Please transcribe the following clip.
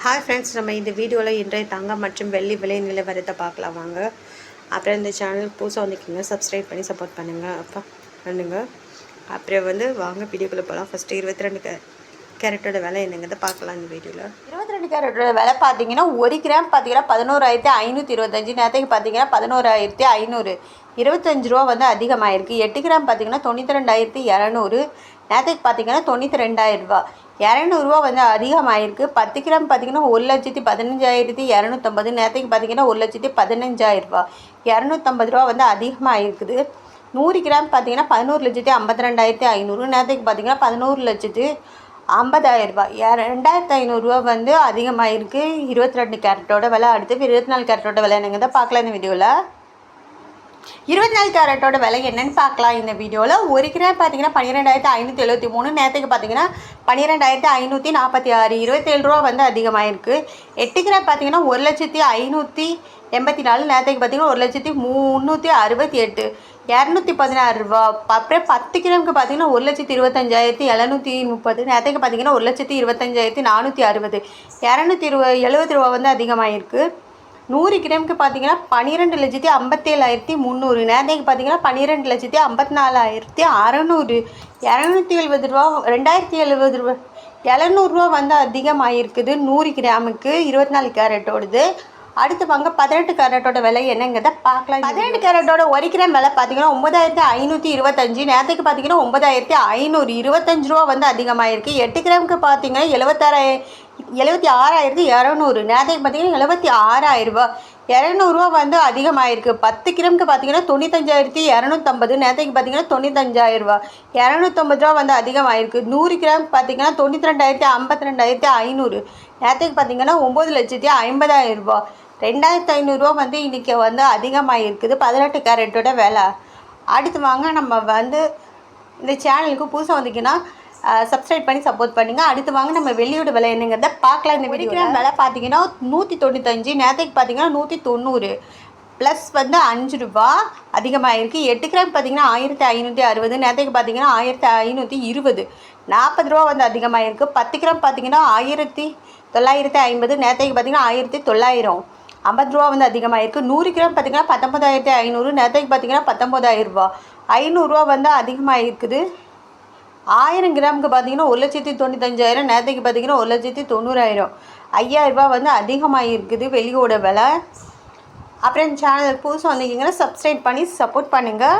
Hi friends, நம்ம இந்த வீடியோவில் இன்றைய தங்கம் மற்றும் வெள்ளி விலை நிலவரத்தை பார்க்கலாம் வாங்க. அப்புறம் இந்த சேனல் புதுசாக வந்துக்கிங்க, சப்ஸ்கிரைப் பண்ணி சப்போர்ட் பண்ணுங்கள். அப்புறம் வாங்க வீடியோக்குள்ளே போகலாம். ஃபஸ்ட்டு 22 கேரட்டோட விலை என்னங்கிறத பார்க்கலாம் இந்த வீடியோவில். 22 கேரட்டோட விலை பார்த்தீங்கன்னா 1 கிராம் பார்த்தீங்கன்னா 11,525, நேரத்துக்கு பார்த்தீங்கன்னா 11,500, 25 ரூபா அதிகமாகிருக்கு. 8 கிராம் பார்த்தீங்கன்னா 92,200, நேரத்துக்கு பார்த்தீங்கன்னா 92,000 ரூபா. 200 ரூபா அதிகமாகிருக்கு. 10 கிராம் பார்த்தீங்கன்னா 1,15,250, நேரத்துக்கு பார்த்தீங்கன்னா 1,15,000 ரூபா. 250 ரூபா அதிகமாகிருக்குது. 100 கிராம் பார்த்தீங்கன்னா 11,52,500, நேரத்துக்கு பார்த்தீங்கன்னா 11,50,000 ரூபா. 2,500 ரூபா அதிகமாகிருக்கு 22 கேரட்டோட விலை. அடுத்து 24 கேரட்டோட விலை என்னங்க பார்க்கலாம் இந்த வீடியோவில். 24 கேரட்டோட விலை என்னென்னு பார்க்கலாம் இந்த வீடியோவில். 1 கிராம் பார்த்தீங்கன்னா 12,573, நேரத்துக்கு பார்த்தீங்கன்னா 12,546, 27 ரூபா அதிகமாகிருக்கு. 8 கிராம் பார்த்தீங்கன்னா 1,584, நேரத்துக்கு பார்த்தீங்கன்னா 1,368, 216 ரூபா. அப்புறம் 10 கிராமுக்கு பார்த்தீங்கன்னா 1,25,730, நேரத்துக்கு பார்த்தீங்கன்னா 1,25,460, 270 ரூபா அதிகமாகிருக்கு. 100 கிராமுக்கு பார்த்தீங்கன்னா 12,57,300, நேரத்துக்கு பார்த்தீங்கன்னா 12,54,600, 270 ரூபா, 2,070 ரூபா, 700 ரூபா அதிகமாகிருக்குது 100 கிராமுக்கு 24 கேரட்டோடது. அடுத்து வாங்க 18 கேரட்டோட விலை என்னங்கிறத பார்க்கலாம். 18 கேரட்டோட 1 கிராம் விலை பார்த்தீங்கன்னா 9,525, நேரத்துக்கு பார்த்தீங்கன்னா 9,500, 25 ரூபா அதிகமாகிருக்கு. 8 கிராமுக்கு பார்த்தீங்கன்னா 76,200, நேரத்துக்கு பார்த்தீங்கன்னா 76,000 ரூபா. 200 ரூபா அதிகமாகிருக்கு. 10 கிராமுக்கு பார்த்தீங்கன்னா 95,250, நேரத்துக்கு பார்த்தீங்கன்னா 95,000 ரூபா. 250 ரூபா அதிகமாகிருக்கு. 100 கிராம் பார்த்தீங்கன்னா 92,52,500, நேரத்துக்கு பார்த்தீங்கன்னா 9,50,000 ரூபா. 2,500 ரூபா இன்றைக்கி அதிகமாகிருக்குது 18 கேரட்டோட விலை. அடுத்து வாங்க நம்ம இந்த சேனலுக்கு புதுசாக வந்தீங்கன்னா சப்ஸ்கிரைப் பண்ணி சப்போர்ட் பண்ணுங்கள். அடுத்து வாங்க நம்ம வெள்ளியோட விலை என்னங்கிறத பார்க்கலாம் இந்த வீடியோ. விலை பார்த்தீங்கன்னா 195, நேரத்துக்கு பார்த்தீங்கன்னா 190, ப்ளஸ் 5 ரூபா அதிகமாகிருக்கு. 8 கிராம் பார்த்தீங்கன்னா 1,560, நேரத்துக்கு பார்த்தீங்கன்னா 1,520, 40 ரூபா அதிகமாகிருக்கு. 10 கிராம் பார்த்தீங்கன்னா 1,950, நேரத்துக்கு பார்த்தீங்கன்னா 1,900, 50 ரூபா அதிகமாகிருக்கு. 100 கிராம் பார்த்தீங்கன்னா 19,500, நேரத்துக்கு பார்த்தீங்கன்னா 19,000 ரூபா. 500 ரூபா அதிகமாகிருக்குது. 1000 கிராமுக்கு பார்த்தீங்கன்னா 1,95,000, நேரத்துக்கு பார்த்தீங்கன்னா 1,90,000, 5,000 ரூபா அதிகமாகிருக்குது வெள்ளியோட விலை. அப்புறம் இந்த சேனலுக்கு புதுசாக வந்தீங்கன்னா சப்ஸ்கிரைப் பண்ணி சப்போர்ட் பண்ணுங்கள்.